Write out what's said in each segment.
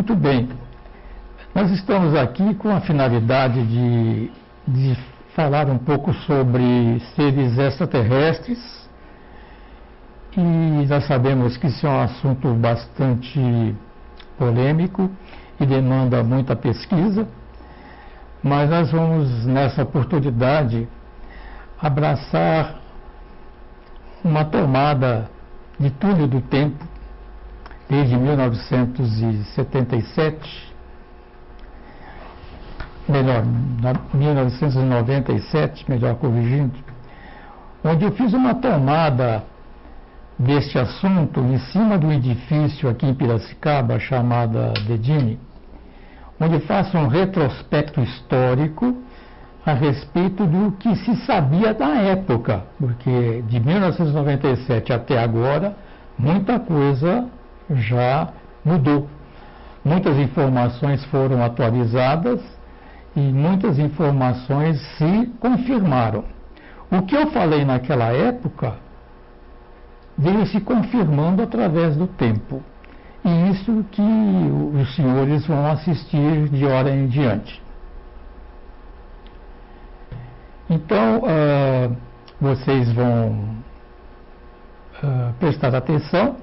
Muito bem. Nós estamos aqui com a finalidade de falar um pouco sobre seres extraterrestres, e nós sabemos que isso é um assunto bastante polêmico e demanda muita pesquisa, mas nós vamos, nessa oportunidade, abraçar uma tomada de túnel do tempo desde 1977, melhor, 1997, melhor corrigindo, onde eu fiz uma tomada deste assunto em cima do edifício aqui em Piracicaba, chamada Dedini, onde faço um retrospecto histórico a respeito do que se sabia da época, porque de 1997 até agora, muita coisa já mudou. Muitas informações foram atualizadas e muitas informações se confirmaram. O que eu falei naquela época veio se confirmando através do tempo. E isso que os senhores vão assistir de hora em diante. Então, vocês vão prestar atenção,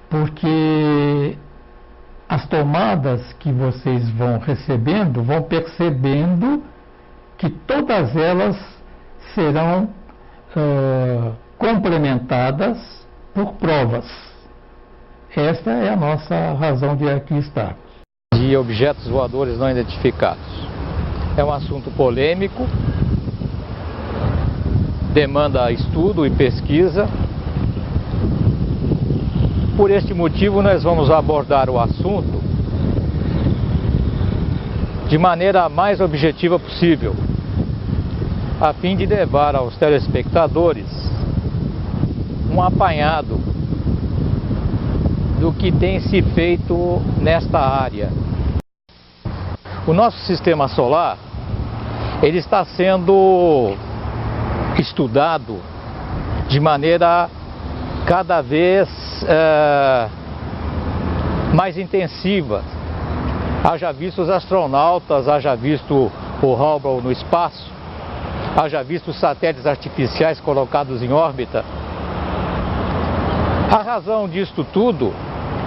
porque as tomadas que vocês vão recebendo, vão percebendo que todas elas serão complementadas por provas. Esta é a nossa razão de aqui estar. De objetos voadores não identificados. É um assunto polêmico, demanda estudo e pesquisa. Por este motivo, nós vamos abordar o assunto de maneira mais objetiva possível, a fim de levar aos telespectadores um apanhado do que tem se feito nesta área. O nosso sistema solar, ele está sendo estudado de maneira cada vez mais intensiva. Haja visto os astronautas, haja visto o Hubble no espaço, haja visto os satélites artificiais colocados em órbita. A razão disto tudo,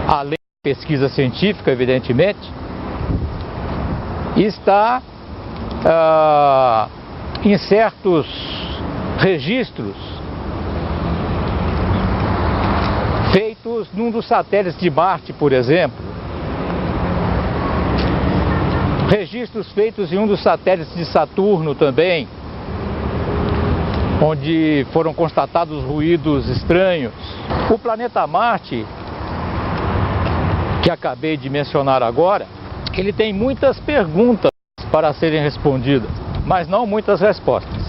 além da pesquisa científica, evidentemente, está em certos registros feitos num dos satélites de Marte, por exemplo. Registros feitos em um dos satélites de Saturno também, onde foram constatados ruídos estranhos. O planeta Marte, que acabei de mencionar agora, ele tem muitas perguntas para serem respondidas, mas não muitas respostas.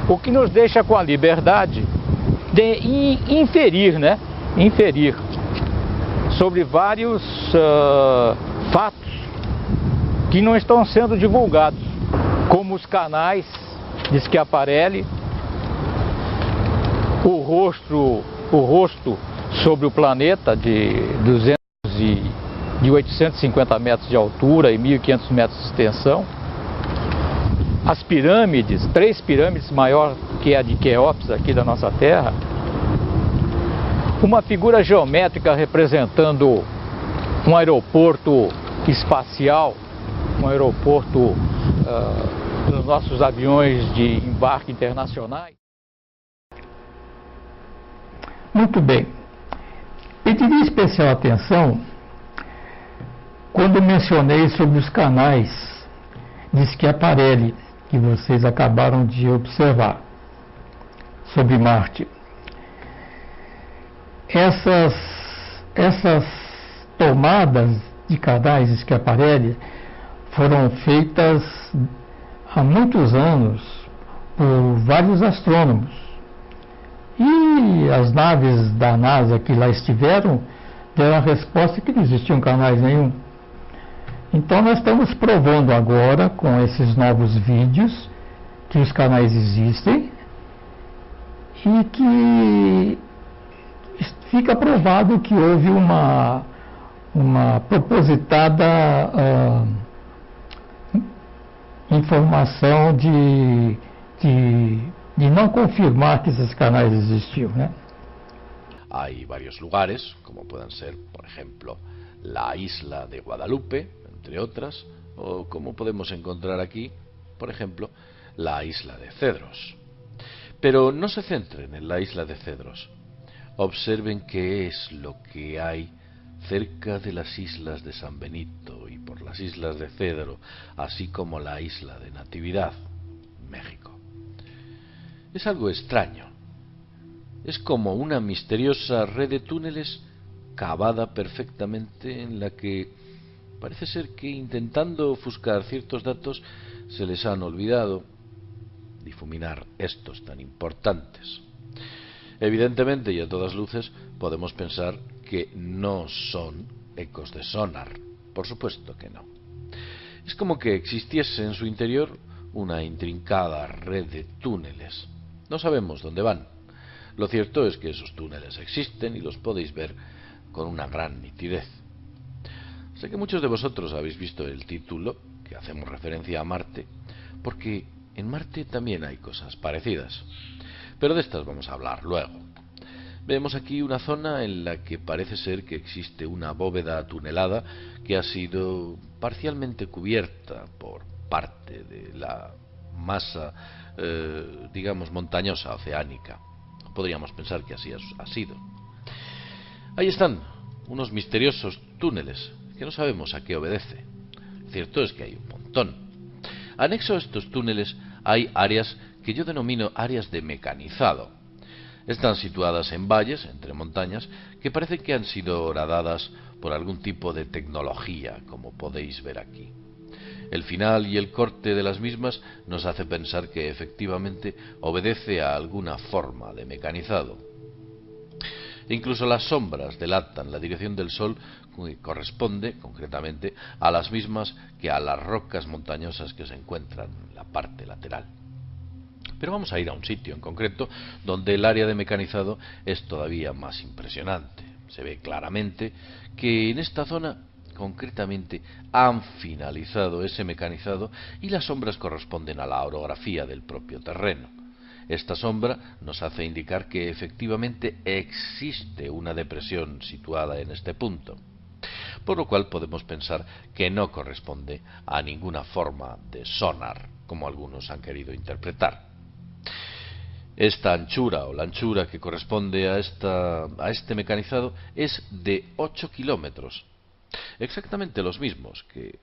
O que nos deixa com a liberdade de inferir, Inferir sobre vários fatos que não estão sendo divulgados, como os canais de Schiaparelli, o rosto sobre o planeta de 850 metros de altura e 1.500 metros de extensão, as pirâmides, 3 pirâmides maior que a de Quéops aqui da nossa Terra, uma figura geométrica representando um aeroporto espacial, um aeroporto dos nossos aviões de embarque internacionais. Muito bem. Pediria especial atenção quando mencionei sobre os canais de Schiaparelli, que vocês acabaram de observar, sobre Marte. Essas tomadas de canais de Schiaparelli foram feitas há muitos anos por vários astrônomos. E as naves da NASA que lá estiveram deram a resposta que não existiam canais nenhum. Então nós estamos provando agora, com esses novos vídeos, que os canais existem e que fica provado que houve uma uma propositada informação de não confirmar que esses canais existiam, né? Hay varios lugares, como puedan ser, por ejemplo, la isla de Guadalupe, entre otras, o como podemos encontrar aquí, por ejemplo, la isla de Cedros. Pero no se centren en la isla de Cedros. Observen qué es lo que hay cerca de las islas de San Benito y por las islas de Cedro, así como la isla de Natividad, México. Es algo extraño. Es como una misteriosa red de túneles cavada perfectamente, en la que parece ser que, intentando ofuscar ciertos datos, se les han olvidado difuminar estos tan importantes. Evidentemente, y a todas luces, podemos pensar que no son ecos de sonar. Por supuesto que no. Es como que existiese en su interior una intrincada red de túneles. No sabemos dónde van. Lo cierto es que esos túneles existen y los podéis ver con una gran nitidez. Sé que muchos de vosotros habéis visto el título, que hacemos referencia a Marte, porque en Marte también hay cosas parecidas. Pero de estas vamos a hablar luego. Vemos aquí una zona en la que parece ser que existe una bóveda tunelada que ha sido parcialmente cubierta por parte de la masa, digamos, montañosa oceánica. Podríamos pensar que así ha sido. Ahí están unos misteriosos túneles que no sabemos a qué obedece. Cierto es que hay un montón. Anexo a estos túneles hay áreas que yo denomino áreas de mecanizado. Están situadas en valles, entre montañas, que parece que han sido horadadas por algún tipo de tecnología, como podéis ver aquí. El final y el corte de las mismas nos hace pensar que efectivamente obedece a alguna forma de mecanizado. Incluso las sombras delatan la dirección del sol, que corresponde concretamente a las mismas que a las rocas montañosas que se encuentran en la parte lateral. Pero vamos a ir a un sitio en concreto donde el área de mecanizado es todavía más impresionante. Se ve claramente que en esta zona concretamente han finalizado ese mecanizado y las sombras corresponden a la orografía del propio terreno. Esta sombra nos hace indicar que efectivamente existe una depresión situada en este punto, por lo cual podemos pensar que no corresponde a ninguna forma de sonar, como algunos han querido interpretar. Esta anchura, o la anchura que corresponde a este mecanizado, es de 8 kilómetros. Exactamente los mismos que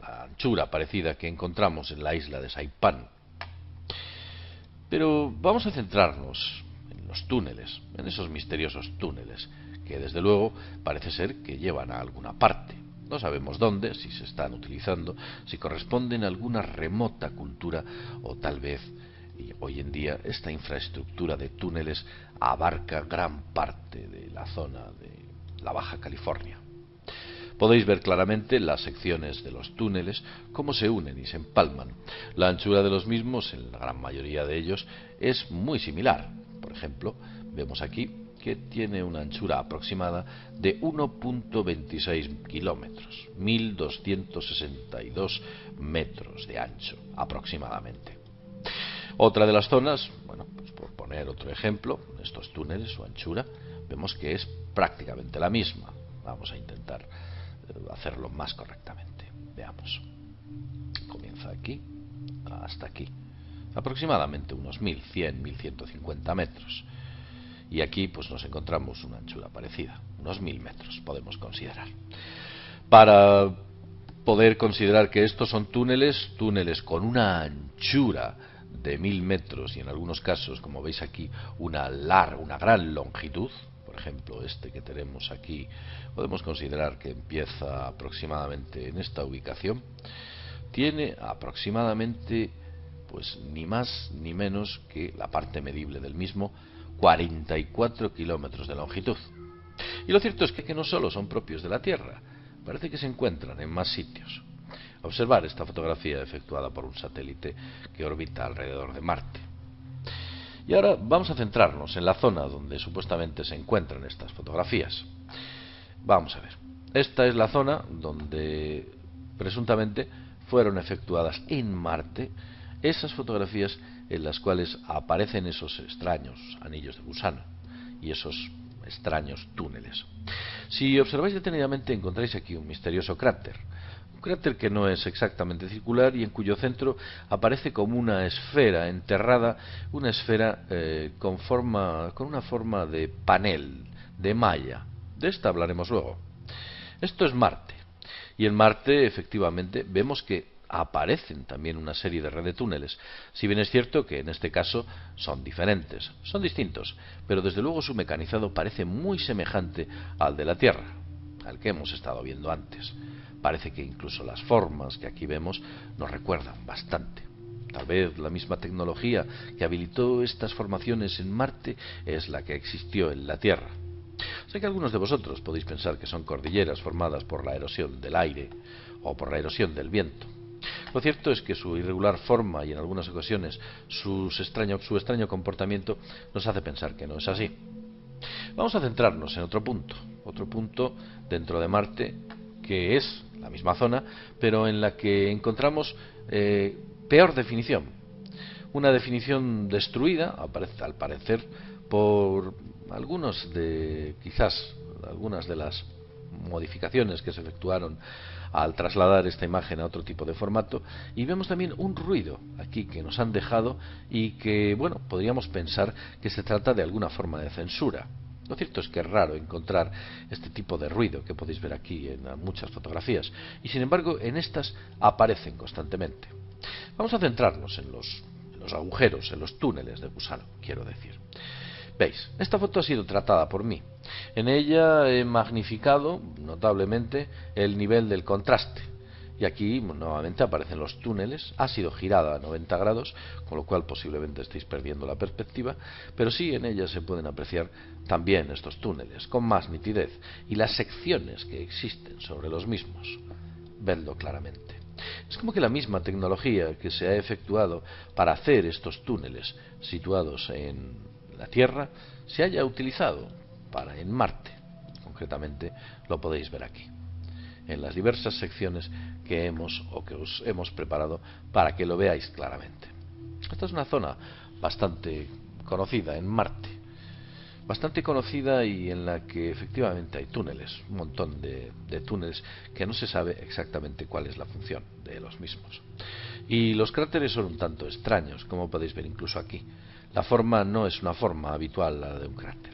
la anchura parecida que encontramos en la isla de Saipán. Pero vamos a centrarnos en los túneles, en esos misteriosos túneles, que desde luego parece ser que llevan a alguna parte. No sabemos dónde, si se están utilizando, si corresponden a alguna remota cultura o tal vez, y hoy en día, esta infraestructura de túneles abarca gran parte de la zona de la Baja California. Podéis ver claramente las secciones de los túneles, cómo se unen y se empalman. La anchura de los mismos, en la gran mayoría de ellos, es muy similar. Por ejemplo, vemos aquí que tiene una anchura aproximada de 1.26 kilómetros, 1.262 metros de ancho aproximadamente. Otra de las zonas, bueno, pues por poner otro ejemplo, estos túneles, su anchura, vemos que es prácticamente la misma. Vamos a intentar hacerlo más correctamente. Veamos. Comienza aquí hasta aquí, aproximadamente unos 1100, 1150 metros. Y aquí pues nos encontramos una anchura parecida, unos 1000 metros podemos considerar. Para poder considerar que estos son túneles con una anchura de 1000 metros y en algunos casos, como veis aquí, una gran longitud. Por ejemplo, este que tenemos aquí podemos considerar que empieza aproximadamente en esta ubicación. Tiene aproximadamente, pues ni más ni menos que la parte medible del mismo, 44 kilómetros de longitud. Y lo cierto es que no solo son propios de la Tierra, parece que se encuentran en más sitios. Observar esta fotografía efectuada por un satélite que orbita alrededor de Marte. Y ahora vamos a centrarnos en la zona donde supuestamente se encuentran estas fotografías. Vamos a ver. esta es la zona donde presuntamente fueron efectuadas en Marte esas fotografías en las cuales aparecen esos extraños anillos de gusano y esos extraños túneles. Si observáis detenidamente encontráis aquí un misterioso cráter. Un cráter que no es exactamente circular y en cuyo centro aparece como una esfera enterrada, una esfera con una forma de panel, de malla. De esta hablaremos luego. Esto es Marte. Y en Marte, efectivamente, vemos que aparecen también una serie de red de túneles, si bien es cierto que en este caso son diferentes, son distintos, pero desde luego su mecanizado parece muy semejante al de la Tierra, al que hemos estado viendo antes. Parece que incluso las formas que aquí vemos nos recuerdan bastante. Tal vez la misma tecnología que habilitó estas formaciones en Marte es la que existió en la Tierra. Sé que algunos de vosotros podéis pensar que son cordilleras formadas por la erosión del aire o por la erosión del viento. Lo cierto es que su irregular forma y en algunas ocasiones su extraño comportamiento nos hace pensar que no es así. Vamos a centrarnos en otro punto dentro de Marte, que es la misma zona, pero en la que encontramos peor definición. Una definición destruida, al parecer, por algunas de las modificaciones que se efectuaron al trasladar esta imagen a otro tipo de formato, y vemos también un ruido aquí que nos han dejado y que, bueno, podríamos pensar que se trata de alguna forma de censura. Lo cierto es que es raro encontrar este tipo de ruido que podéis ver aquí en muchas fotografías, y sin embargo en estas aparecen constantemente. Vamos a centrarnos en los agujeros, en los túneles de gusano, quiero decir. Veis, esta foto ha sido tratada por mí. En ella he magnificado notablemente el nivel del contraste. Y aquí nuevamente aparecen los túneles. Ha sido girada a 90 grados, con lo cual posiblemente estéis perdiendo la perspectiva. Pero sí, en ella se pueden apreciar también estos túneles, con más nitidez. Y las secciones que existen sobre los mismos. Vedlo claramente. Es como que la misma tecnología que se ha efectuado para hacer estos túneles situados en la Tierra se haya utilizado en Marte. Concretamente lo podéis ver aquí, en las diversas secciones que os hemos preparado para que lo veáis claramente. Esta es una zona bastante conocida en Marte, bastante conocida y en la que efectivamente hay túneles, un montón de túneles que no se sabe exactamente cuál es la función de los mismos. Y los cráteres son un tanto extraños, como podéis ver incluso aquí. La forma no es una forma habitual la de un cráter.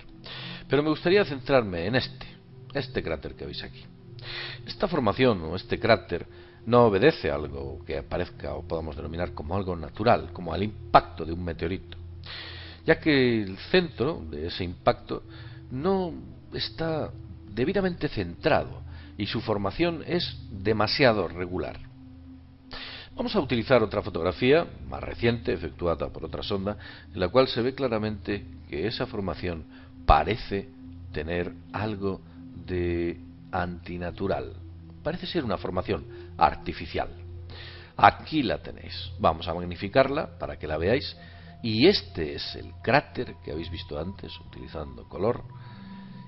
Pero me gustaría centrarme en este cráter que veis aquí. Esta formación o este cráter no obedece a algo que aparezca o podamos denominar como algo natural, como al impacto de un meteorito, ya que el centro de ese impacto no está debidamente centrado y su formación es demasiado regular. Vamos a utilizar otra fotografía más reciente, efectuada por otra sonda, en la cual se ve claramente que esa formación parece tener algo de antinatural. Parece ser una formación artificial. Aquí la tenéis. Vamos a magnificarla para que la veáis. Y este es el cráter que habéis visto antes, utilizando color.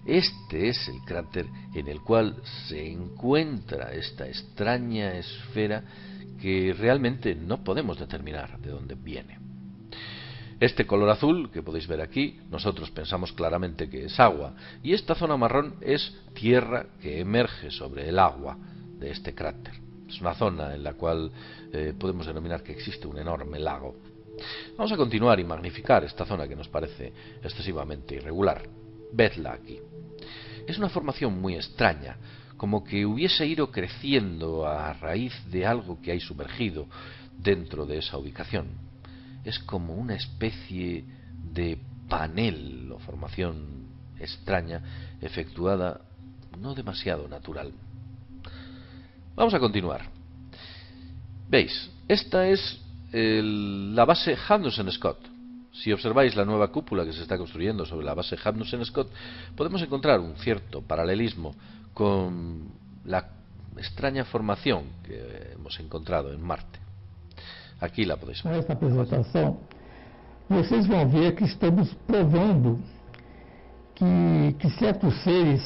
Este es el cráter en el cual se encuentra esta extraña esfera que realmente no podemos determinar de dónde viene. Este color azul que podéis ver aquí, nosotros pensamos claramente que es agua, y esta zona marrón es tierra que emerge sobre el agua de este cráter. Es una zona en la cual podemos denominar que existe un enorme lago. Vamos a continuar y magnificar esta zona que nos parece excesivamente irregular. Vedla aquí. Es una formación muy extraña, como que hubiese ido creciendo a raíz de algo que hay sumergido dentro de esa ubicación. Es como una especie de panel o formación extraña efectuada no demasiado natural. Vamos a continuar. Veis, esta es la base Hamnusen-Scott. Si observáis la nueva cúpula que se está construyendo sobre la base Hamnusen-Scott, podemos encontrar un cierto paralelismo con la extraña formación que hemos encontrado en Marte. Aqui lá podéis ver. Nesta apresentação, vocês vão ver que estamos provando que certos seres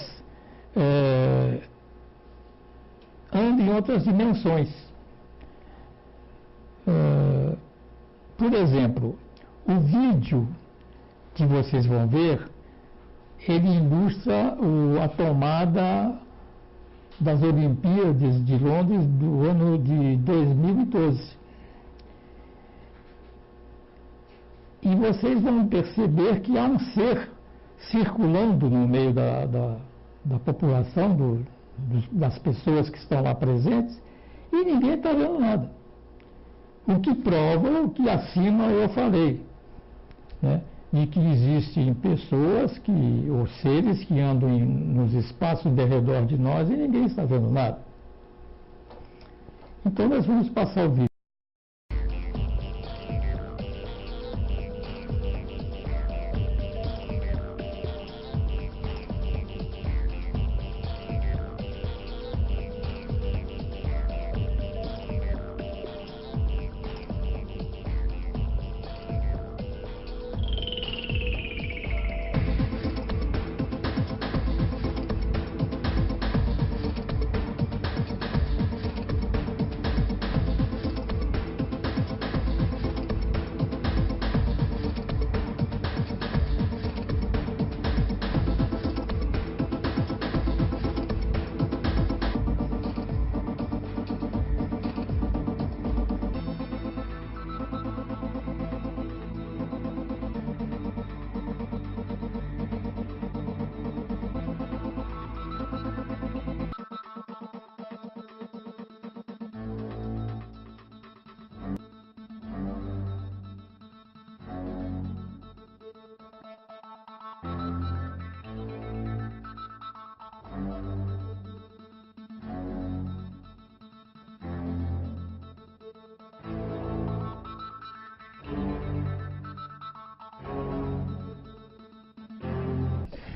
anda em outras dimensões. Por exemplo, o vídeo que vocês vão ver, ele ilustra a tomada das Olimpíadas de Londres do ano de 2012. E vocês vão perceber que há um ser circulando no meio da população, das pessoas que estão lá presentes, e ninguém está vendo nada. O que prova o que acima eu falei, né? De que existem pessoas ou seres que andam nos espaços de redor de nós e ninguém está vendo nada. Então nós vamos passar o vídeo.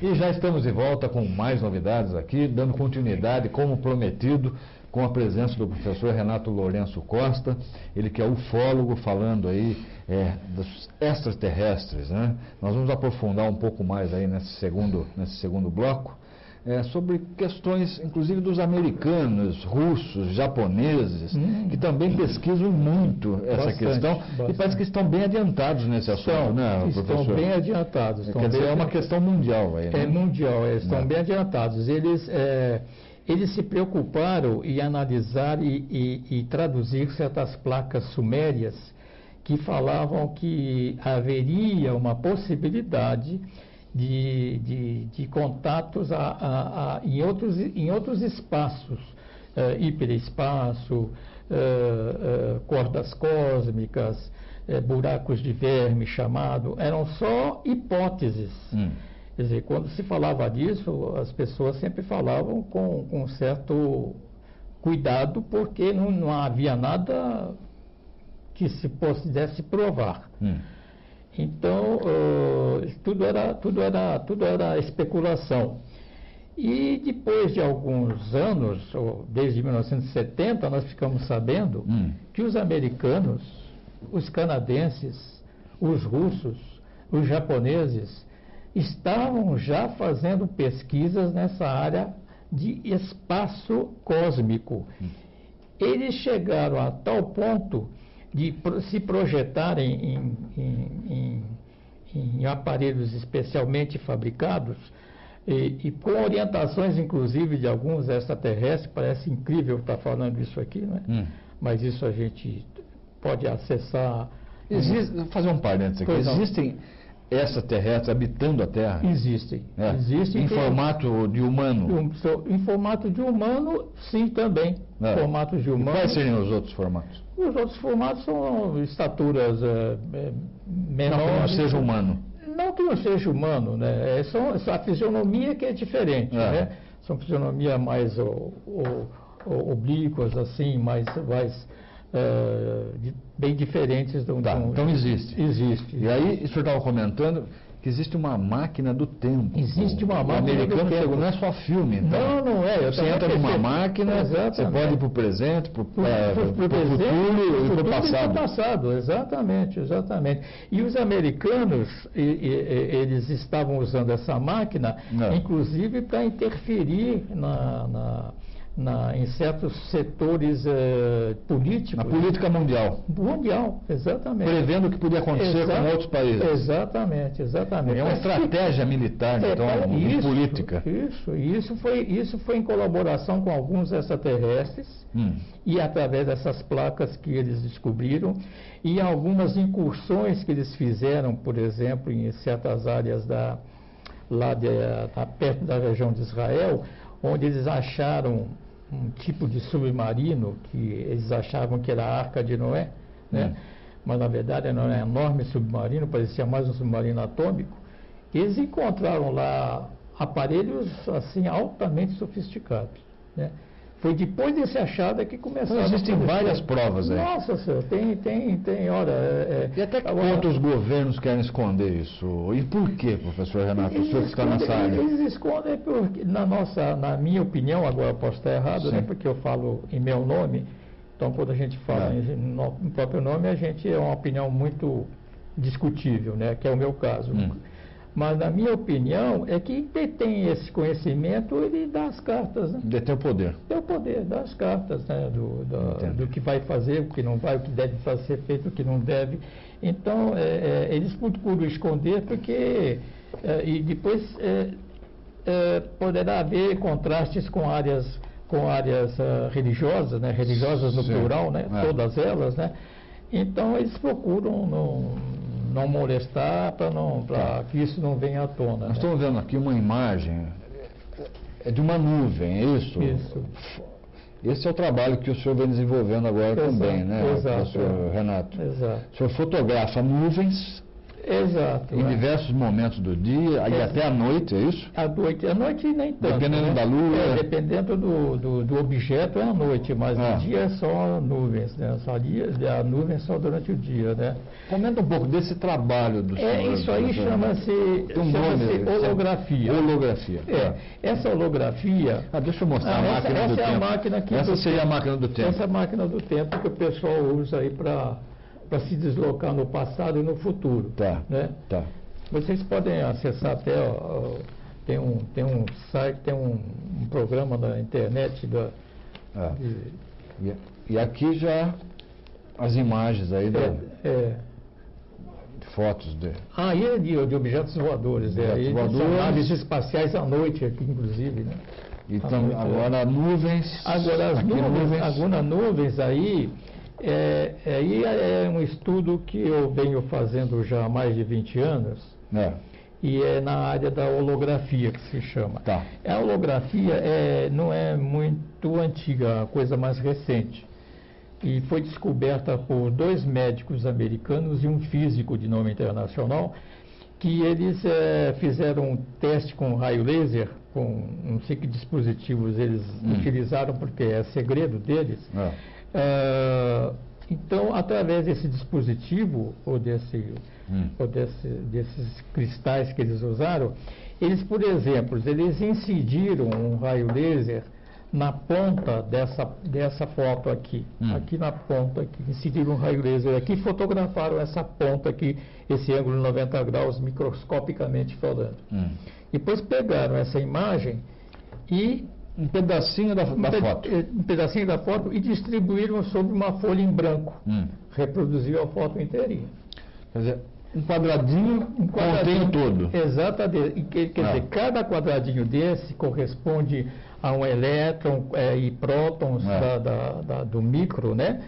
E já estamos de volta com mais novidades aqui, dando continuidade, como prometido, com a presença do professor Renato Lourenço Costa, ele que é ufólogo, falando aí dos extraterrestres, né? Nós vamos aprofundar um pouco mais aí nesse segundo bloco, sobre questões, inclusive, dos americanos, russos, japoneses, que também pesquisam muito essa questão, e parece que estão bem adiantados nesse assunto, né, professor? Estão bem adiantados. Quer dizer, é uma questão mundial aí, né? É mundial, estão bem adiantados. Eles se preocuparam em analisar e traduzir certas placas sumérias que falavam que haveria uma possibilidade de contatos em outros espaços, hiperespaço, cordas cósmicas, buracos de verme chamado, eram só hipóteses. Quer dizer, quando se falava disso, as pessoas sempre falavam com certo cuidado, porque não havia nada que se pudesse provar. Então, tudo era especulação. E depois de alguns anos, desde 1970, nós ficamos sabendo que os americanos, os canadenses, os russos, os japoneses, estavam já fazendo pesquisas nessa área de espaço cósmico. Eles chegaram a tal ponto de se projetarem em aparelhos especialmente fabricados e com orientações, inclusive, de alguns extraterrestres. Parece incrível estar falando isso aqui, né? Mas isso a gente pode acessar. Fazer um parênteses aqui. Existem extraterrestres habitando a Terra? Existem. Em formato de humano? Em formato de humano, sim, também. Formatos de humano. E quais seriam os outros formatos? Os outros formatos são estaturas menores. Não seja humano. Não que não seja humano, né? A fisionomia que é diferente, né? São fisionomia mais oblíquas, assim, bem diferentes. Então existe. Existe. E aí, o senhor estava comentando que existe uma máquina do tempo. Existe uma máquina do tempo. Não é só filme, então. Não é. Você entra numa máquina, você pode ir para o presente, para o futuro e para o passado. Passado, exatamente. E os americanos, eles estavam usando essa máquina, inclusive, para interferir em certos setores políticos. Na política mundial. Mundial, exatamente. Prevendo o que podia acontecer com outros países. Exatamente. É uma estratégia militar, então, e política. Isso foi em colaboração com alguns extraterrestres e através dessas placas que eles descobriram e algumas incursões que eles fizeram, por exemplo, em certas áreas perto da região de Israel, onde eles acharam um tipo de submarino que eles achavam que era a Arca de Noé, né? Mas na verdade era um enorme submarino, parecia mais um submarino atômico. Eles encontraram lá aparelhos assim altamente sofisticados, né? Foi depois desse achado que começaram a existem várias provas aí. Nossa senhora, tem, olha... E até que ponto os governos querem esconder isso? E por quê, professor Renato? O senhor que está nessa área. Eles escondem porque, na minha opinião, agora eu posso estar errado, né, porque eu falo em meu nome, então quando a gente fala em próprio nome, a gente é uma opinião muito discutível, né, que é o meu caso. Mas, na minha opinião, é que detém esse conhecimento, ele dá as cartas. Né? Detém o poder. Tem o poder, dá as cartas, né? do que vai fazer, o que não vai, o que deve ser feito, o que não deve. Então, eles procuram esconder, porque... e depois poderá haver contrastes com áreas religiosas, né? Religiosas no plural, né? Todas elas, né? Então, eles procuram não molestar para que isso não venha à tona. Nós estamos vendo aqui uma imagem, de uma nuvem, é isso? Isso. Esse é o trabalho que o senhor vem desenvolvendo agora também, né, exato, professor Renato? Exato. O senhor fotografa nuvens. Exato. Em diversos momentos do dia, e até à noite, é isso? À noite nem tanto. Dependendo da lua. Dependendo do objeto é à noite, mas no dia é só nuvens, né? A nuvem só durante o dia, né? Comenta um pouco desse trabalho do senhor. Isso aí chama-se holografia. Holografia. Essa holografia... deixa eu mostrar a máquina do tempo. Essa é a máquina aqui. Essa seria a máquina do tempo. Essa é a máquina do tempo que o pessoal usa aí para se deslocar no passado e no futuro. Né? Vocês podem acessar até, tem um site, tem um programa na internet E aqui já as imagens aí de fotos de... de objetos voadores. São naves espaciais à noite aqui, inclusive, né? Então, agora nuvens... Agora nuvens aí... é um estudo que eu venho fazendo já há mais de 20 anos e é na área da holografia que se chama. A holografia não é muito antiga, a coisa mais recente, e foi descoberta por 2 médicos americanos e um físico de nome internacional, que eles fizeram um teste com raio laser, com não sei que dispositivos eles utilizaram, porque é segredo deles. Então, através desse dispositivo, ou desses cristais que eles usaram, eles, por exemplo, eles incidiram um raio laser na ponta dessa foto aqui, aqui na ponta, aqui, incidiram um raio laser aqui, fotografaram essa ponta aqui, esse ângulo de 90 graus, microscopicamente falando. Depois pegaram essa imagem e... Um pedacinho da foto. Um pedacinho da foto e distribuíram sobre uma folha em branco. Reproduziu a foto inteirinha. Quer dizer, um quadradinho contém o todo. Exatamente. Quer dizer, cada quadradinho desse corresponde a um elétron e prótons do micro, né?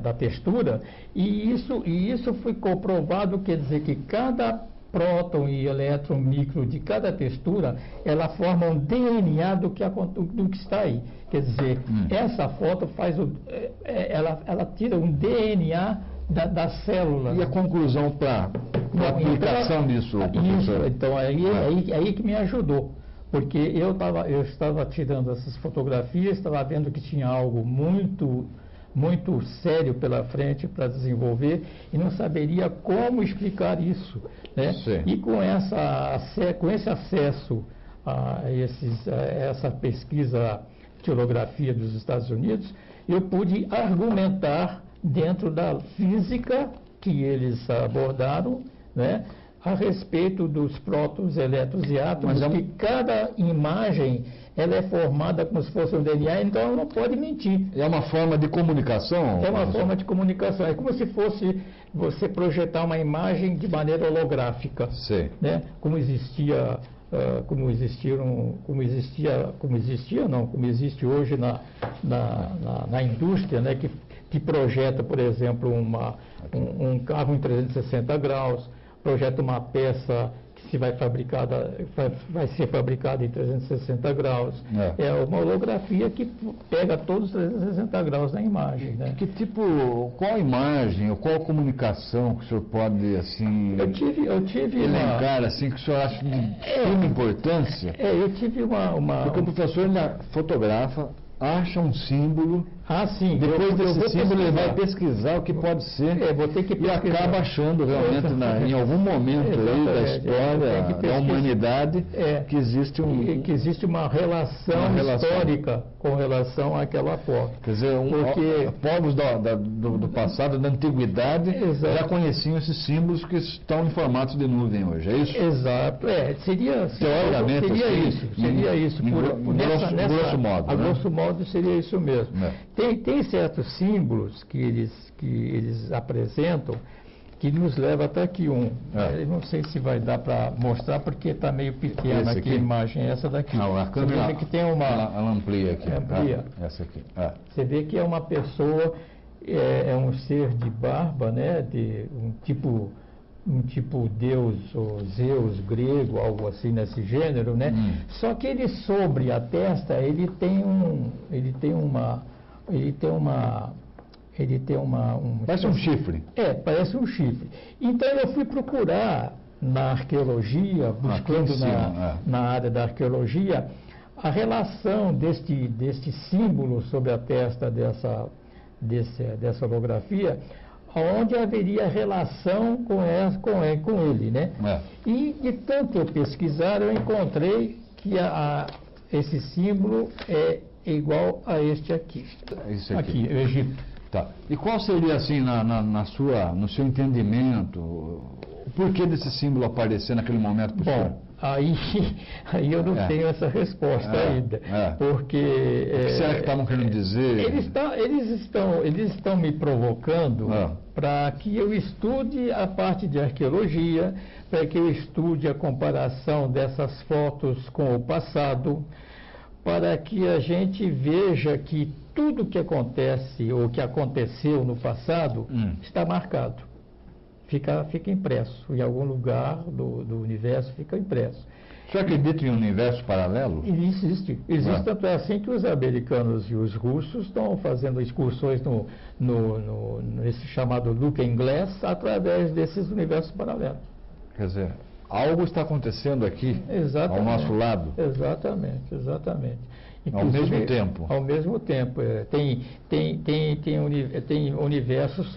Da textura. E isso foi comprovado, quer dizer que cada próton e elétron micro de cada textura, ela forma um DNA do que está aí. Quer dizer, essa foto ela tira um DNA das células. E a conclusão para a aplicação disso, professor? Então, aí que me ajudou. Porque eu estava tirando essas fotografias, estava vendo que tinha algo muito sério pela frente para desenvolver e não saberia como explicar isso, né? E com esse acesso a essa pesquisa de holografia dos Estados Unidos, eu pude argumentar dentro da física que eles abordaram, né? a respeito dos prótons, elétrons e átomos, Mas que cada imagem ela é formada como se fosse um DNA, então ela não pode mentir. É uma forma de comunicação? É uma professor? forma de comunicação. É como se fosse você projetar uma imagem de maneira holográfica, Sei. né? Como existe hoje na indústria, né? Que projeta, por exemplo, um carro em 360 graus, projeta uma peça que vai ser fabricada em 360 graus. É uma holografia que pega todos os 360 graus da imagem, né? Qual imagem ou qual comunicação que o senhor pode, assim, Eu tive elencar, assim, que o senhor acha de suma importância? eu tive uma... Porque o professor ainda fotografa, acha um símbolo, sim. depois eu desse vou símbolo ele vai pesquisar. pesquisar o que pode ser Vou ter que e pesquisar. acaba achando realmente em algum momento aí da Exatamente. história da humanidade que existe que existe uma relação histórica com relação àquela foto. Quer dizer, povos do passado, da antiguidade, já conheciam esses símbolos que estão em formato de nuvem hoje, é isso? Exato. Seria isso. Grosso modo. A grosso modo seria isso mesmo. Tem certos símbolos que eles apresentam que nos leva até aqui Eu não sei se vai dar para mostrar porque está meio pequena aqui a imagem, essa daqui. A câmera Você vê que tem ela amplia aqui. Amplia. Essa aqui. Você vê que é uma pessoa, é um ser de barba, né? De um tipo Deus ou Zeus grego, algo assim nesse gênero, né? Só que ele sobre a testa ele tem uma Parece um chifre. Parece um chifre. Então eu fui procurar na arqueologia, buscando na área da arqueologia, a relação deste símbolo sobre a testa dessa holografia, onde haveria relação com ele, né? E de tanto eu pesquisar, eu encontrei que esse símbolo é igual a este aqui. Esse aqui. O Egito. Tá. E qual seria, assim, no seu entendimento, o porquê desse símbolo aparecer naquele momento para o senhor? Aí eu não tenho essa resposta ainda. Porque... O que será que estavam querendo dizer? Eles estão me provocando para que eu estude a parte de arqueologia, para que eu estude a comparação dessas fotos com o passado, para que a gente veja que tudo que acontece ou que aconteceu no passado está marcado. Fica impresso. Em algum lugar do universo fica impresso. Você acredita em um universo paralelo? Existe. Tanto é assim que os americanos e os russos estão fazendo excursões nesse chamado Looking Glass através desses universos paralelos. Quer dizer, algo está acontecendo aqui, ao nosso lado. Exatamente. Inclusive, ao mesmo tempo. Tem universos,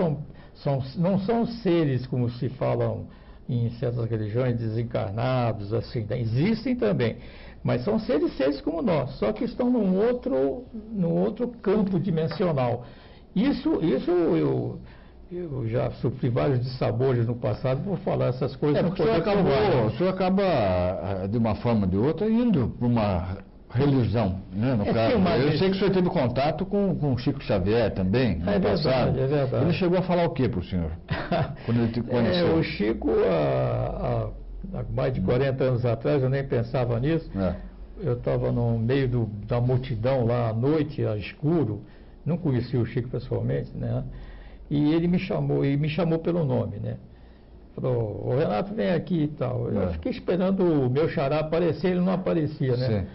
não são seres como se falam em certas religiões, desencarnados, assim. Existem também, mas são seres como nós, só que estão num outro campo dimensional. Isso eu já sofri vários dissabores no passado por falar essas coisas. Porque o senhor acaba, de uma forma ou de outra, indo para uma religião, né, no caso. Eu sei que o senhor teve contato com o Chico Xavier também, no passado. É verdade. Ele chegou a falar o que para o senhor? Quando ele te conheceu? O Chico, há mais de 40 anos atrás, eu nem pensava nisso. Eu estava no meio da multidão lá à noite, a escuro, não conhecia o Chico pessoalmente, né? E ele me chamou pelo nome, né? Falou, o Renato vem aqui e tal. Eu fiquei esperando o meu xará aparecer, ele não aparecia, né? Sim.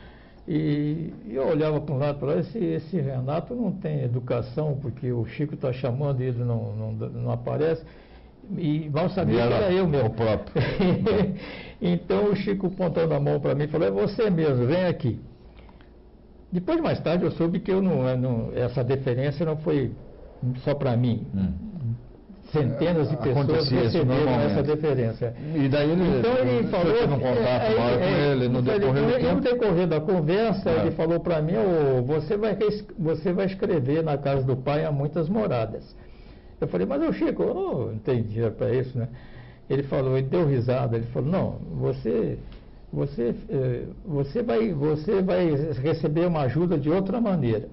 E eu olhava para um lado e falava, esse Renato não tem educação, porque o Chico está chamando e ele não aparece. E mal sabia que era eu mesmo. O próprio. Então o Chico apontando a mão para mim e falou, é você mesmo, vem aqui. Depois, mais tarde, eu soube que essa deferência não foi só para mim. Centenas de pessoas receberam essa deferência. E daí ele falou, teve um contato maior com ele no decorrer do tempo? No decorrer da conversa, ele falou para mim, você vai escrever na casa do pai há muitas moradas. Eu falei, mas Chico, eu não tenho dinheiro para isso, né? Ele falou, ele deu risada, ele falou, não, você vai receber uma ajuda de outra maneira.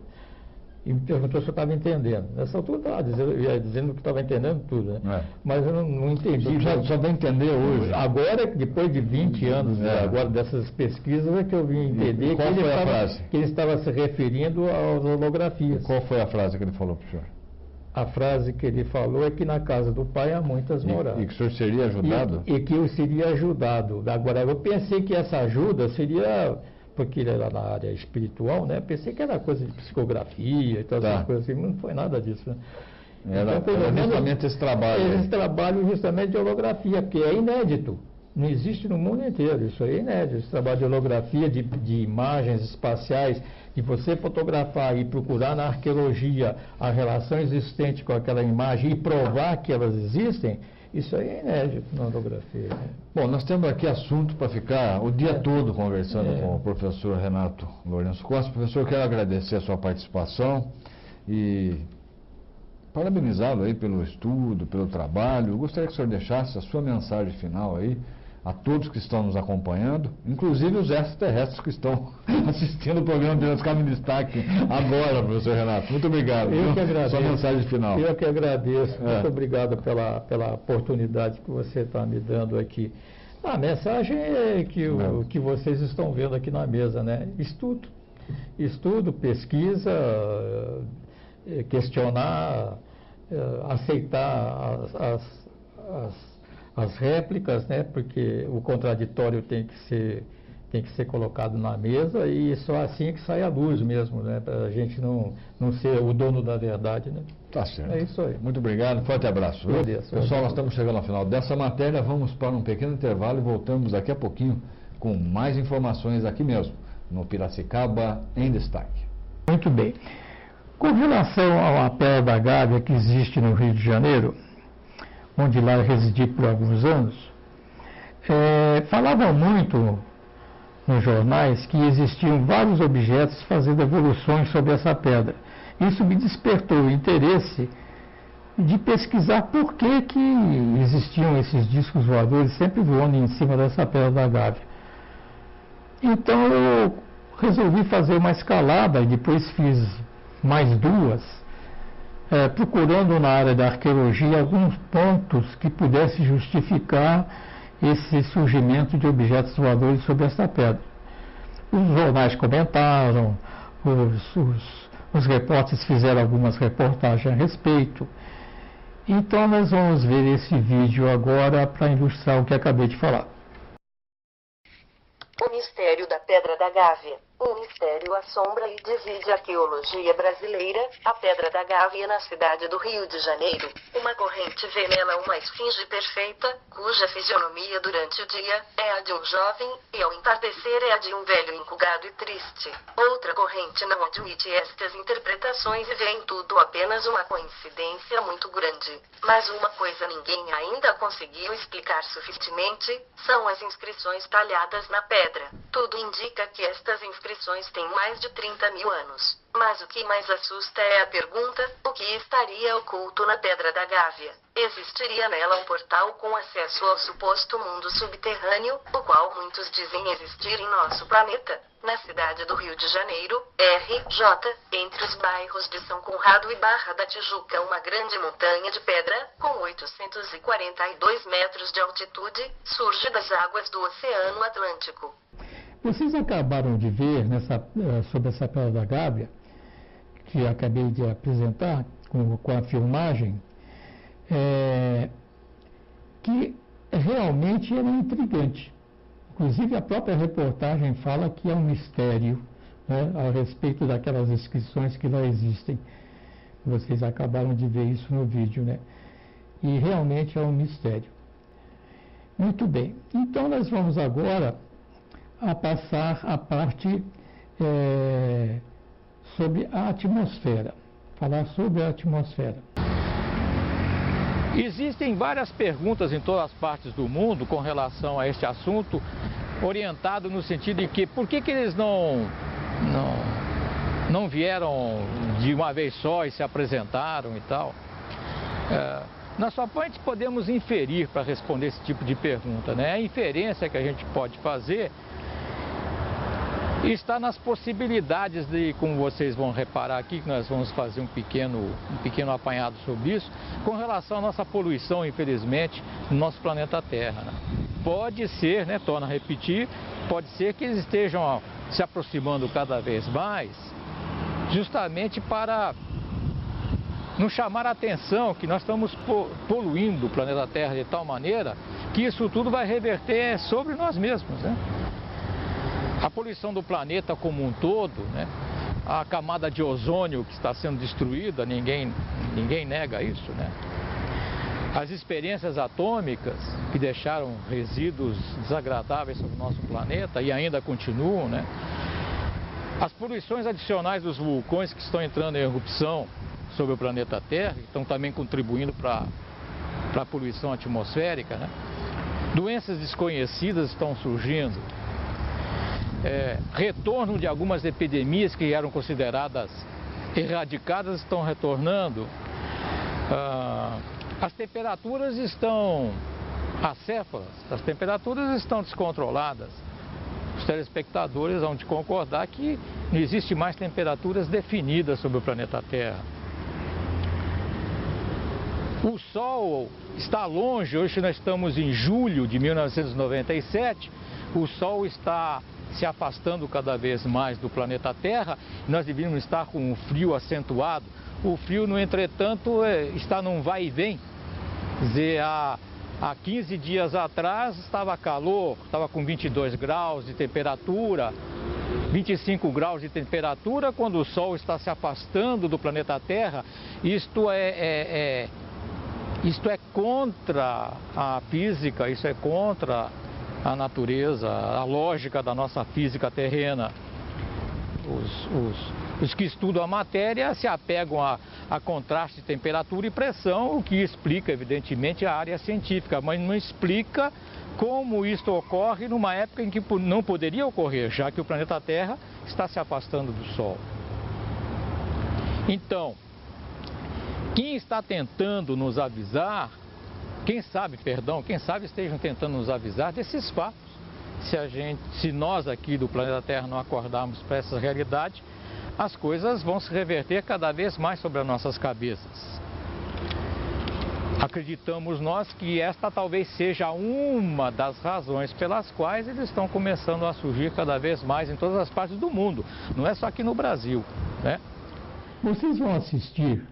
E me perguntou se eu estava entendendo. Nessa altura dizendo que estava entendendo tudo, né? Mas eu não entendi. Só vai entender hoje. Agora, depois de 20 anos agora dessas pesquisas, é que eu vim entender que ele estava se referindo às holografias. Qual foi a frase que ele falou para o senhor? A frase que ele falou é que na casa do pai há muitas moradas. E que o senhor seria ajudado? E que eu seria ajudado. Agora, eu pensei que essa ajuda seria... porque ele era na área espiritual, né? Pensei que era coisa de psicografia e todas essas coisas assim, mas não foi nada disso, né? Era justamente esse trabalho. Esse trabalho justamente de holografia, porque é inédito. Não existe no mundo inteiro, isso aí é inédito. Esse trabalho de holografia, de imagens espaciais, de você fotografar e procurar na arqueologia a relação existente com aquela imagem e provar que elas existem, isso aí é inédito na holografia. Né? Bom, nós temos aqui assunto para ficar o dia todo conversando com o professor Renato Lourenço Costa. Professor, eu quero agradecer a sua participação e parabenizá-lo aí pelo estudo, pelo trabalho. Eu gostaria que o senhor deixasse a sua mensagem final aí a todos que estão nos acompanhando, inclusive os extraterrestres que estão assistindo o programa de Ficar em Destaque agora, professor Renato. Muito obrigado. Eu que agradeço. Sua mensagem final. Eu que agradeço. Muito obrigado pela oportunidade que você está me dando aqui. A mensagem é que vocês estão vendo aqui na mesa, né? Estudo, pesquisa, questionar, aceitar as réplicas, né? Porque o contraditório tem que ser colocado na mesa e só assim é que sai a luz mesmo, né? Para a gente não ser o dono da verdade, né? Tá certo. É isso aí. Muito obrigado, forte abraço. Pessoal, nós estamos chegando ao final dessa matéria, vamos para um pequeno intervalo e voltamos daqui a pouquinho com mais informações aqui mesmo, no Piracicaba em Destaque. Muito bem. Com relação à Pedra da Gávea que existe no Rio de Janeiro, onde lá eu residi por alguns anos, falavam muito nos jornais que existiam vários objetos fazendo evoluções sobre essa pedra. Isso me despertou o interesse de pesquisar por que existiam esses discos voadores sempre voando em cima dessa Pedra da Gávea. Então eu resolvi fazer uma escalada e depois fiz mais duas, procurando na área da arqueologia alguns pontos que pudessem justificar esse surgimento de objetos voadores sobre essa pedra. Os jornais comentaram, os repórteres fizeram algumas reportagens a respeito. Então nós vamos ver esse vídeo agora para ilustrar o que acabei de falar. O mistério da Pedra da Gávea. Um mistério assombra e divide a arqueologia brasileira. A Pedra da Gávea na cidade do Rio de Janeiro. Uma corrente vê nela uma esfinge perfeita, cuja fisionomia durante o dia é a de um jovem, e ao entardecer é a de um velho enrugado e triste. Outra corrente não admite estas interpretações e vê em tudo apenas uma coincidência muito grande. Mas uma coisa ninguém ainda conseguiu explicar suficientemente, são as inscrições talhadas na pedra. Tudo indica que estas inscrições têm mais de 30 mil anos. Mas o que mais assusta é a pergunta, o que estaria oculto na Pedra da Gávea? Existiria nela um portal com acesso ao suposto mundo subterrâneo, o qual muitos dizem existir em nosso planeta? Na cidade do Rio de Janeiro, RJ, entre os bairros de São Conrado e Barra da Tijuca, uma grande montanha de pedra, com 842 metros de altitude, surge das águas do Oceano Atlântico. Vocês acabaram de ver sobre essa Pedra da Gávea, que acabei de apresentar com a filmagem, que realmente era intrigante. Inclusive a própria reportagem fala que é um mistério, né, a respeito daquelas inscrições que lá existem. Vocês acabaram de ver isso no vídeo, né? E realmente é um mistério. Muito bem, então nós vamos agora a passar a parte sobre a atmosfera, falar sobre a atmosfera. Existem várias perguntas em todas as partes do mundo com relação a este assunto, orientado no sentido de que por que eles não vieram de uma vez só e se apresentaram e tal. Nós só podemos inferir para responder esse tipo de pergunta, né? A inferência que a gente pode fazer está nas possibilidades de, como vocês vão reparar aqui, que nós vamos fazer um pequeno apanhado sobre isso, com relação à nossa poluição, infelizmente, no nosso planeta Terra, né? Pode ser, né, torno a repetir, pode ser que eles estejam se aproximando cada vez mais, justamente para nos chamar a atenção que nós estamos poluindo o planeta Terra de tal maneira que isso tudo vai reverter sobre nós mesmos, né? A poluição do planeta como um todo, né? A camada de ozônio que está sendo destruída, ninguém nega isso, né? As experiências atômicas que deixaram resíduos desagradáveis sobre o nosso planeta e ainda continuam, né? As poluições adicionais dos vulcões que estão entrando em erupção sobre o planeta Terra, que estão também contribuindo para a poluição atmosférica, né? Doenças desconhecidas estão surgindo. Retorno de algumas epidemias que eram consideradas erradicadas estão retornando. As temperaturas estão acéfalas, as temperaturas estão descontroladas. Os telespectadores vão de concordar que não existe mais temperaturas definidas sobre o planeta Terra. O Sol está longe, hoje nós estamos em julho de 1997, o Sol está se afastando cada vez mais do planeta Terra, nós devíamos estar com um frio acentuado. O frio, no entretanto, está num vai e vem. Quer dizer, há 15 dias atrás estava calor, estava com 22 graus de temperatura, 25 graus de temperatura, quando o Sol está se afastando do planeta Terra. Isto é contra a física, isso é contra a natureza, a lógica da nossa física terrena. Os que estudam a matéria se apegam a contraste de temperatura e pressão, o que explica, evidentemente, a área científica, mas não explica como isto ocorre numa época em que não poderia ocorrer, já que o planeta Terra está se afastando do Sol. Então, quem está tentando nos avisar, quem sabe estejam tentando nos avisar desses fatos. Se nós aqui do planeta Terra não acordarmos para essa realidade, as coisas vão se reverter cada vez mais sobre as nossas cabeças. Acreditamos nós que esta talvez seja uma das razões pelas quais eles estão começando a surgir cada vez mais em todas as partes do mundo, não é só aqui no Brasil, né? Vocês vão assistir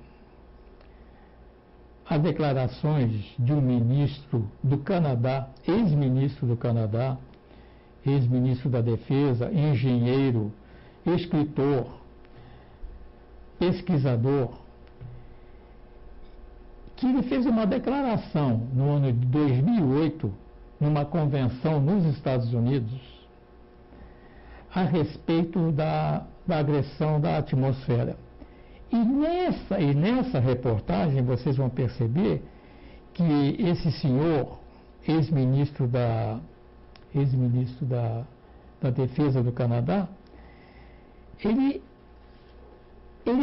a declarações de um ministro do Canadá, ex-ministro do Canadá, ex-ministro da Defesa, engenheiro, escritor, pesquisador, que ele fez uma declaração no ano de 2008, numa convenção nos Estados Unidos, a respeito da agressão da atmosfera. E nessa reportagem vocês vão perceber que esse senhor, ex-ministro da Defesa do Canadá, ele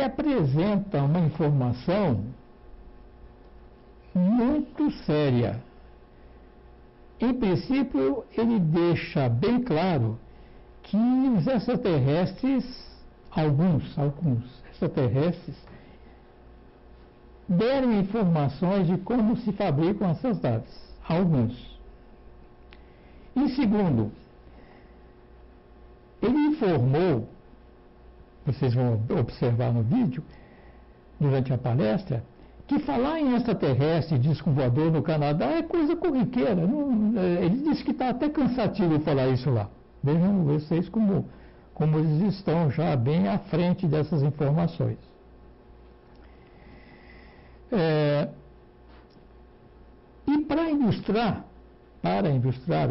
apresenta uma informação muito séria. Em princípio, ele deixa bem claro que os extraterrestres, alguns extraterrestres, deram informações de como se fabricam essas naves. Alguns. E segundo, ele informou, vocês vão observar no vídeo, durante a palestra, que falar em extraterrestre e disco voador no Canadá é coisa corriqueira. Ele disse que está até cansativo falar isso lá. Vejam vocês como eles estão já bem à frente dessas informações. E para ilustrar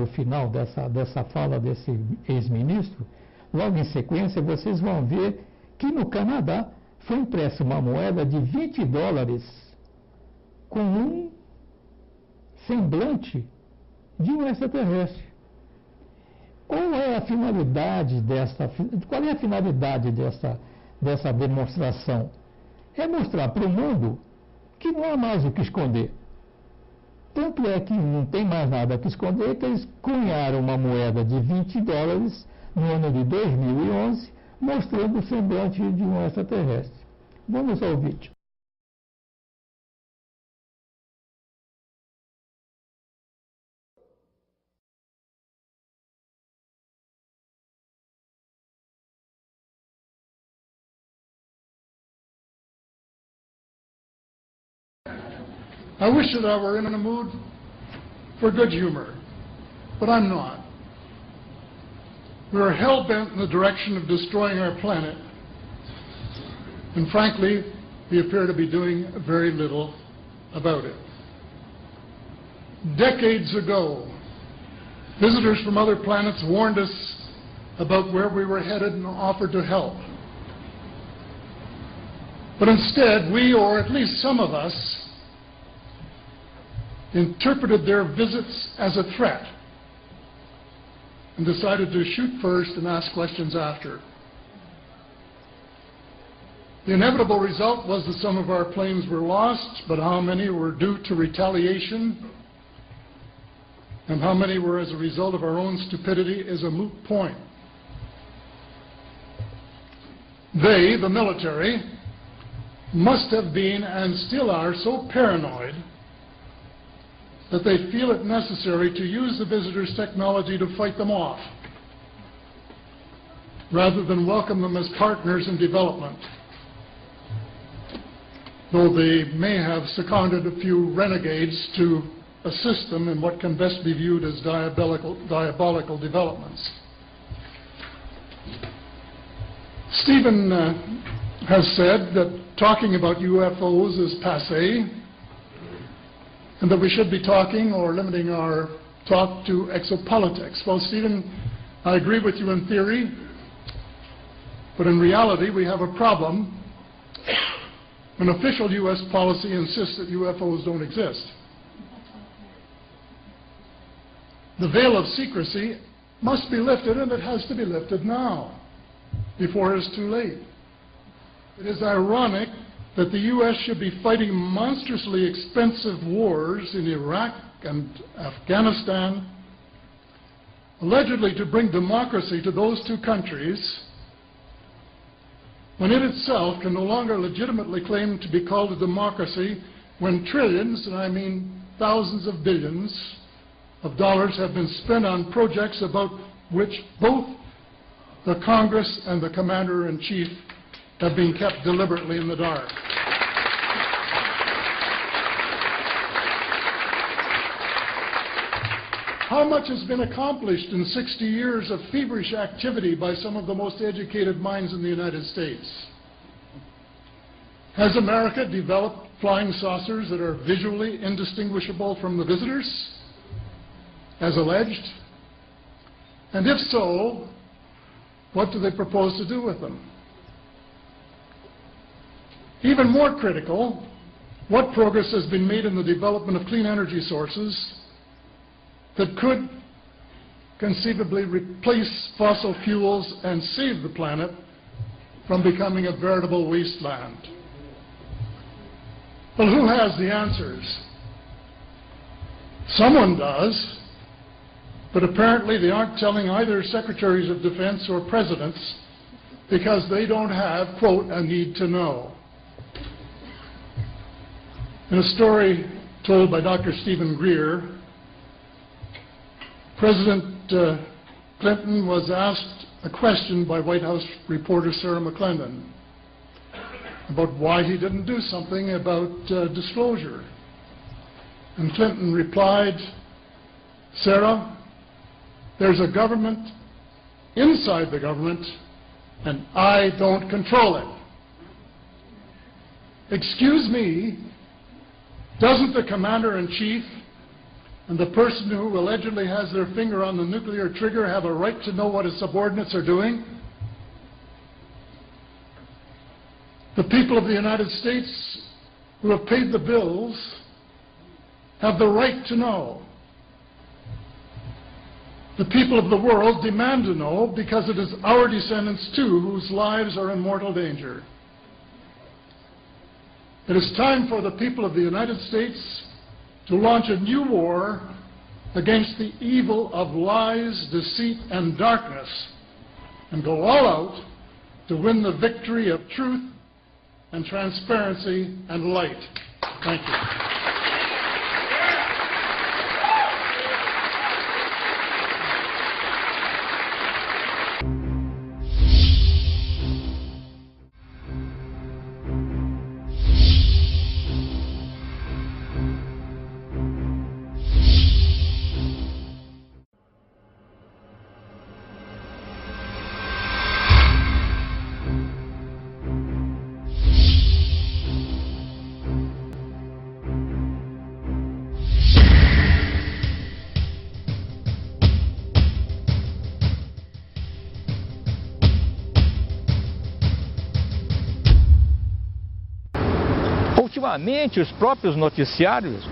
o final dessa fala desse ex-ministro, logo em sequência vocês vão ver que no Canadá foi impressa uma moeda de $20 com um semblante de um extraterrestre. Qual é a finalidade dessa demonstração? É mostrar para o mundo que não há mais o que esconder. Tanto é que não tem mais nada que esconder, que eles cunharam uma moeda de $20 no ano de 2011, mostrando o semblante de um extraterrestre. Vamos ao vídeo. I wish that I were in a mood for good humor, but I'm not. We are hell-bent in the direction of destroying our planet, and frankly, we appear to be doing very little about it. Decades ago, visitors from other planets warned us about where we were headed and offered to help. But instead, we, or at least some of us, interpreted their visits as a threat and decided to shoot first and ask questions after. The inevitable result was that some of our planes were lost, but how many were due to retaliation and how many were as a result of our own stupidity is a moot point. They, the military, must have been and still are so paranoid that they feel it necessary to use the visitors' technology to fight them off, rather than welcome them as partners in development, though they may have seconded a few renegades to assist them in what can best be viewed as diabolical developments. Stephen has said that talking about UFOs is passé, and that we should be talking or limiting our talk to exopolitics. Well, Stephen, I agree with you in theory, but in reality we have a problem when official U.S. policy insists that UFOs don't exist. The veil of secrecy must be lifted, and it has to be lifted now, before it is too late. It is ironic that the U.S. should be fighting monstrously expensive wars in Iraq and Afghanistan, allegedly to bring democracy to those two countries, when it itself can no longer legitimately claim to be called a democracy when trillions, and I mean thousands of billions, of dollars have been spent on projects about which both the Congress and the Commander-in-Chief have been kept deliberately in the dark. How much has been accomplished in 60 years of feverish activity by some of the most educated minds in the United States? Has America developed flying saucers that are visually indistinguishable from the visitors, as alleged? And if so, what do they propose to do with them? Even more critical, what progress has been made in the development of clean energy sources that could conceivably replace fossil fuels and save the planet from becoming a veritable wasteland? Well, who has the answers? Someone does, but apparently they aren't telling either secretaries of defense or presidents because they don't have, quote, a need to know. In a story told by Dr. Stephen Greer, President Clinton was asked a question by White House reporter Sarah McClendon about why he didn't do something about disclosure. And Clinton replied, "Sarah, there's a government inside the government, and I don't control it." Excuse me, doesn't the Commander-in-Chief and the person who allegedly has their finger on the nuclear trigger have a right to know what his subordinates are doing? The people of the United States who have paid the bills have the right to know. The people of the world demand to know because it is our descendants too whose lives are in mortal danger. It is time for the people of the United States to launch a new war against the evil of lies, deceit, and darkness, and go all out to win the victory of truth and transparency and light. Thank you. Ultimamente, os próprios noticiários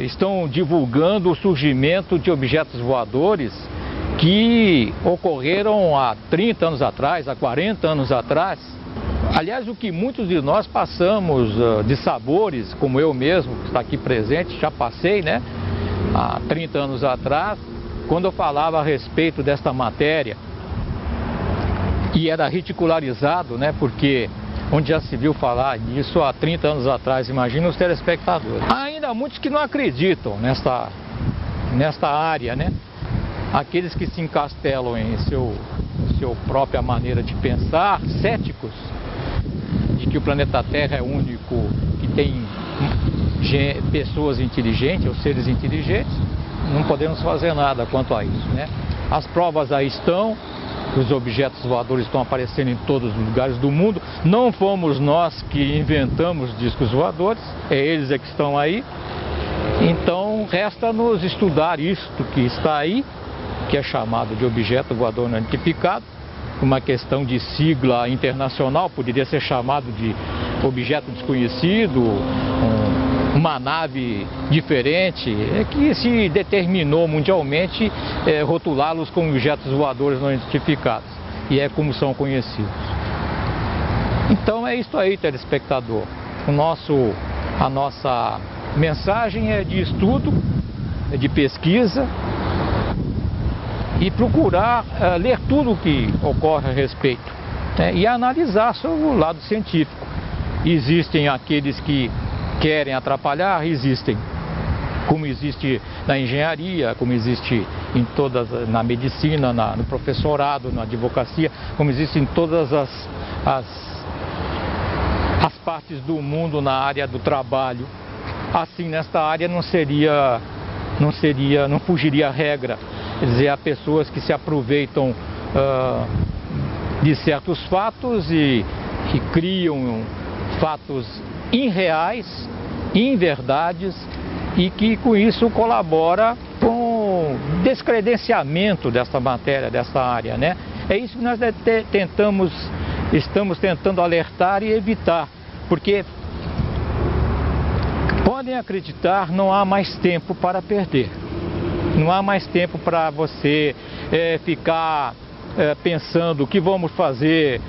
estão divulgando o surgimento de objetos voadores que ocorreram há 30 anos atrás, há 40 anos atrás. Aliás, o que muitos de nós passamos de sabores, como eu mesmo, que está aqui presente, já passei, né? Há 30 anos atrás, quando eu falava a respeito desta matéria, e era ridicularizado, né? Porque onde já se viu falar disso há 30 anos atrás, imagina os telespectadores. Há ainda muitos que não acreditam nesta área, né? Aqueles que se encastelam em sua própria maneira de pensar, céticos, de que o planeta Terra é o único que tem pessoas inteligentes, ou seres inteligentes, não podemos fazer nada quanto a isso, né? As provas aí estão. Os objetos voadores estão aparecendo em todos os lugares do mundo. Não fomos nós que inventamos discos voadores, eles é que estão aí. Então resta-nos estudar isto que está aí, que é chamado de objeto voador não identificado, uma questão de sigla internacional, poderia ser chamado de objeto desconhecido, uma nave diferente, que se determinou mundialmente rotulá-los como objetos voadores não identificados, e é como são conhecidos. Então é isso aí, telespectador. A nossa mensagem é de estudo, é de pesquisa, e procurar ler tudo o que ocorre a respeito, né, e analisar sobre o lado científico. Existem aqueles que querem atrapalhar, existem, como existe na engenharia, como existe na medicina, no professorado, na advocacia, como existe em todas as partes do mundo na área do trabalho. Assim, nesta área não fugiria a regra. Quer dizer, há pessoas que se aproveitam de certos fatos e criam fatos irreais, inverdades, e que com isso colabora com o descredenciamento dessa matéria, dessa área, né? É isso que nós estamos tentando alertar e evitar, porque podem acreditar, não há mais tempo para perder. Não há mais tempo para você ficar pensando o que vamos fazer,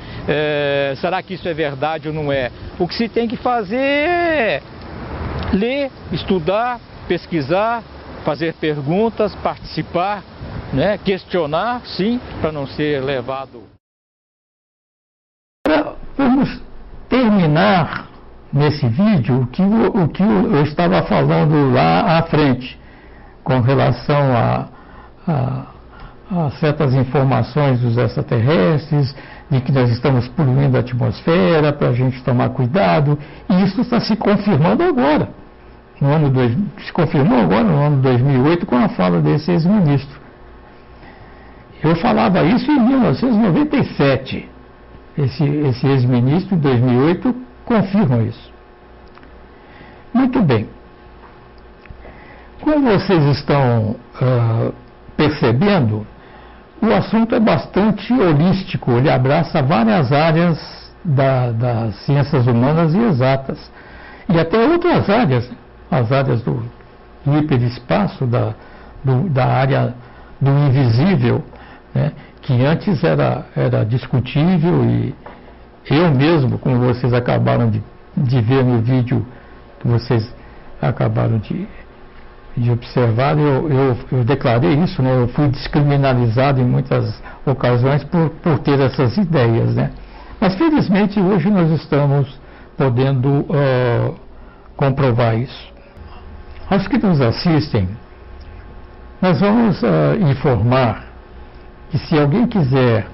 será que isso é verdade ou não é? O que se tem que fazer é ler, estudar, pesquisar, fazer perguntas, participar, né? Questionar, sim, para não ser levado. Vamos terminar nesse vídeo o que eu estava falando lá à frente, com relação a certas informações dos extraterrestres, de que nós estamos poluindo a atmosfera, para a gente tomar cuidado, e isso está se confirmando agora. Se confirmou agora no ano 2008 com a fala desse ex-ministro. Eu falava isso em 1997. Esse ex-ministro, em 2008, confirma isso. Muito bem. Como vocês estão percebendo, o assunto é bastante holístico, ele abraça várias áreas das ciências humanas e exatas, e até outras áreas, as áreas do hiperespaço, da área do invisível, né, que antes era discutível, e eu mesmo, como vocês acabaram de ver no vídeo que vocês acabaram de de observar, eu declarei isso, né? Eu fui descriminalizado em muitas ocasiões por ter essas ideias, né? Mas felizmente hoje nós estamos podendo comprovar isso. Aos que nos assistem, nós vamos informar que se alguém quiser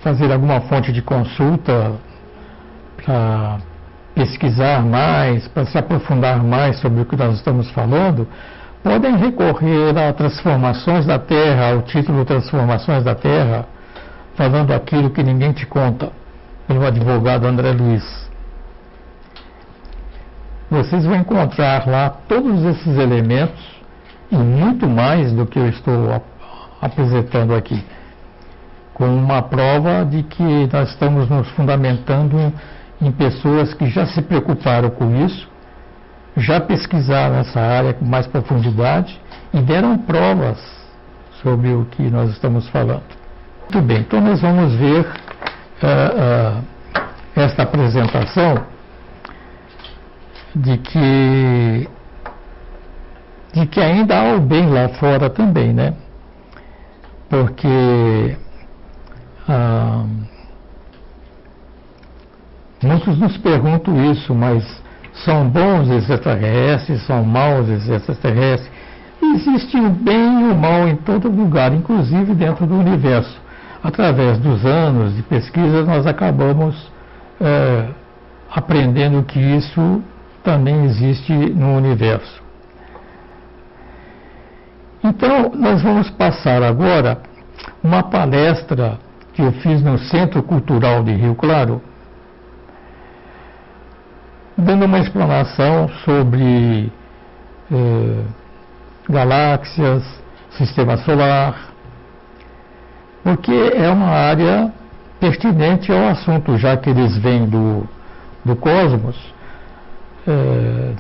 fazer alguma fonte de consulta para pesquisar mais, para se aprofundar mais sobre o que nós estamos falando, podem recorrer a Transformações da Terra, ao título Transformações da Terra, falando aquilo que ninguém te conta, pelo advogado André Luiz. Vocês vão encontrar lá todos esses elementos e muito mais do que eu estou apresentando aqui, com uma prova de que nós estamos nos fundamentando em pessoas que já se preocuparam com isso, já pesquisaram essa área com mais profundidade e deram provas sobre o que nós estamos falando. Muito bem, então nós vamos ver esta apresentação de que ainda há o bem lá fora também, né? Porque muitos nos perguntam isso, mas são bons extraterrestres, são maus extraterrestres? Existe o bem e o mal em todo lugar, inclusive dentro do universo. Através dos anos de pesquisa, nós acabamos aprendendo que isso também existe no universo. Então, nós vamos passar agora uma palestra que eu fiz no Centro Cultural de Rio Claro, dando uma explanação sobre galáxias, sistema solar, porque é uma área pertinente ao assunto, já que eles vêm do cosmos,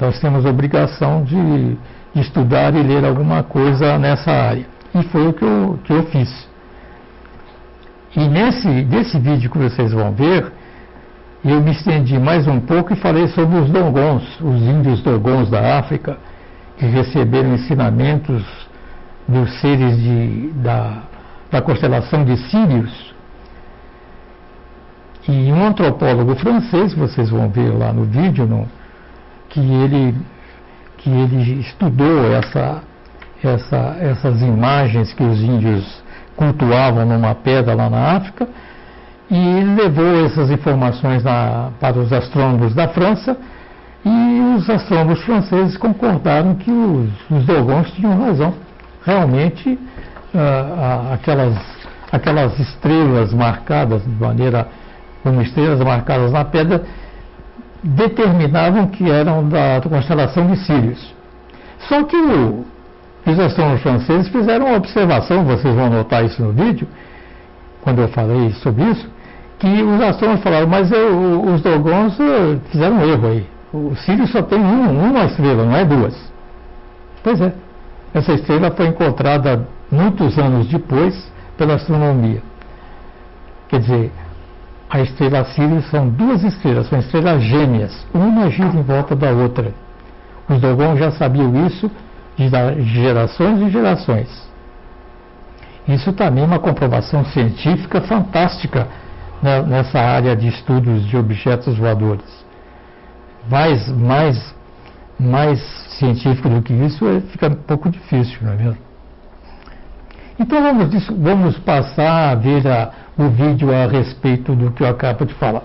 nós temos a obrigação de estudar e ler alguma coisa nessa área. E foi o que eu fiz. E nesse vídeo que vocês vão ver, eu me estendi mais um pouco e falei sobre os Dogons, os índios Dogons da África, que receberam ensinamentos dos seres da constelação de Sírius. E um antropólogo francês, vocês vão ver lá no vídeo, que ele estudou essas imagens que os índios cultuavam numa pedra lá na África, e levou essas informações para os astrônomos da França, e os astrônomos franceses concordaram que os Dogons tinham razão. Realmente, aquelas estrelas marcadas de maneira como estrelas marcadas na pedra determinavam que eram da constelação de Sírius. Só que os astrônomos franceses fizeram uma observação, vocês vão notar isso no vídeo, quando eu falei sobre isso, que os astrônomos falaram, mas os Dogons fizeram um erro aí. O Sírius só tem uma estrela, não é duas. Pois é, essa estrela foi encontrada muitos anos depois pela astronomia. Quer dizer, a estrela Sírius são duas estrelas, são estrelas gêmeas, uma gira em volta da outra. Os Dogons já sabiam isso de gerações e gerações. Isso também é uma comprovação científica fantástica nessa área de estudos de objetos voadores. Mais científico do que isso fica um pouco difícil, não é mesmo? Então vamos passar a ver o vídeo a respeito do que eu acabo de falar.